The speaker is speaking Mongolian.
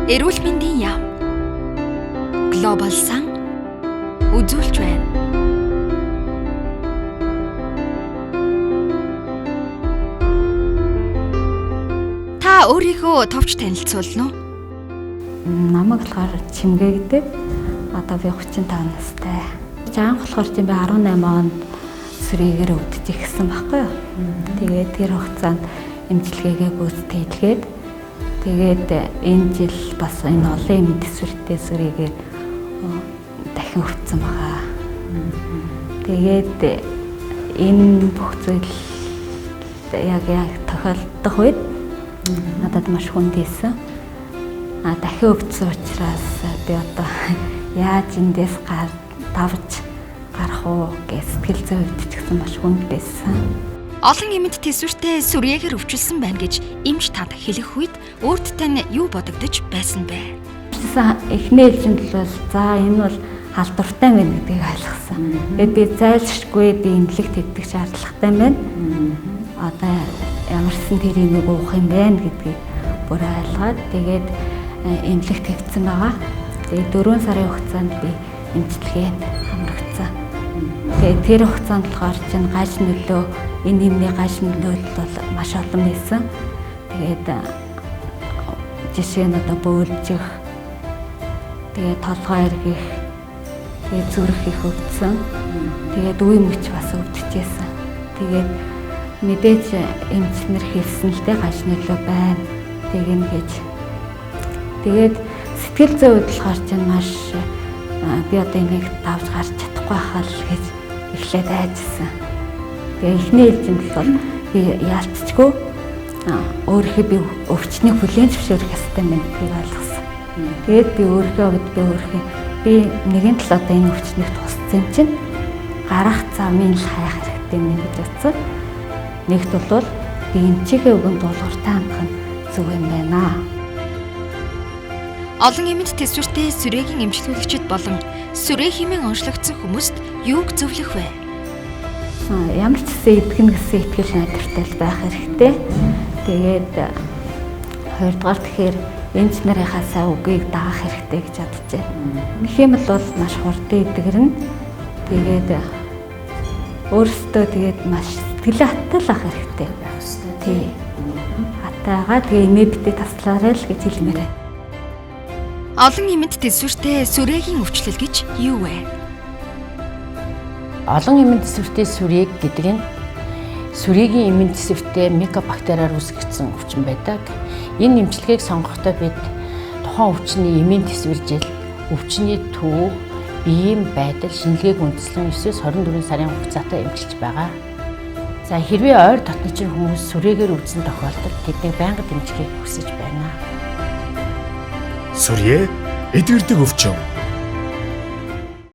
Эрүүл мэндийн яам. Глобал сан үзүүлж байна. Та өөрийгөө товч танилцуулна уу? Намайг болохоор Чимгээ гэдэг. Одоо би 35 настай. Анх болохоор би 18 онд сүрийгээр өвдөж ирсэн байхгүй юу. Тэгээд тэр хугацаанд эмчилгээгээ гүйцэтгэлгээд тэгээд энэ жил бас энэ олон эмч төсвөртэй сүрийгээр дахин өвдсөн байгаа. Тэгээд энэ бүх зүйл яг тохиолдох үед надад маш хүнд байсан. Дахин өвдсөн учраас би одоо яаж эндээс давж гарах уу гэж сэтгэл зүйн хувьд ч гэсэн маш хүнд байсан. Олон эмэнд төсвөртэй сүрээгээр өвчлсөн байна гэж эмч танд хэлэх үед өөртөө нь юу бодогдож байсан бэ? Эхний ээлжинд л за энэ бол халдвартай байна гэдгийг ойлгосон. Тэгээд би зайлшгүй би эмнэлэгт хэвдэх шаардлагатай байна. Одоо ямарсан тэр юмыг уух юм байна гэдгийг бүр ойлгоод тэгээд эмнэлэгт хэвдсэн байгаа. Тэгээд 4 сарын хугацаанд би эмчилгээнд хамрагдсан. Тэгээд тэр хугацаанд болохоор чинь гаж нөлөө энэ юмны гаж нөлөөлөл бол маш олон байсан. Тэгээд жишээ нь одоо бөөлжих, тэгээд толгой эргэх, тэгээд зүрх их өвдсөн. Тэгээд үе мөч бас өвдөжсэн. Тэгээд мэдээж эмчнэр хэлсэн л дээ гаж нөлөө байна. Тэгин гэж. Тэгээд сэтгэл зүйн хувьд болохоор чинь маш би одоо энийг давж гарч чадахгүй хаа л гэж эхлээд айжсан. Тэгээ эхний ээлжинд бол би яалтчгүй өөрийнхөө би өвчнийг хүлээн зөвшөөрөх ёстой юм гэдгийг ойлгосон. Тэгээд би өөрийнхөө би нэгэн тал одоо энэ өвчнийг тусцсан чинь гарах замын л хайх хэрэгтэй юм гэж бодсон. Нэгт бол би эмчийнхээ үгэнд дуулууртай хандах нь зөв юм байна. Олон эмэнд төсвөртэй сүрээгийн эмчилгүүлэгчид болон сүрээ хэмээн онцлогдсон хүмүүст юуг зөвлөх вэ? Ямар ч гэсэн идэхэн гэсэн итгэл найдвартай байх хэрэгтэй. Тэгээд хоёрдугаар тэгэхээр эмч нарынхаа сайн үгийг даах хэрэгтэй гэж бодож байна. Гэх юм бол маш хурдан идэгрэн. Тэгээд өөрөөсөө тэгээд маш сэтгэлээ хаттуулах хэрэгтэй. Тий. Хатаагаа тэгээ эмээдтэй таслаарай л гэж хэлмээр байна. Олон эмэнд төсвөртэй сүрээгийн өвчлөл гэж юу вэ? Олон эмэнд төсвөртэй сүрээг гэдэг нь сүрээгийн эмэнд төсвөртэй микобактериар үүсгэгдсэн өвчин байдаг. Энэ эмчилгээг сонгохдоо бид тухайн өвчний эмийн төсвөржил, өвчний төв, биеийн байдал, шинжилгээг үндэслэн 9-24 сарын хугацаатай эмчилж байгаа. За хэрвээ ойр дотночийн хүмүүс сүрээгээр өвдсөн тохиолдолд тэднийг байнга дэмжихийг хүсэж байна. Сүрье эдгэрдэг өвчин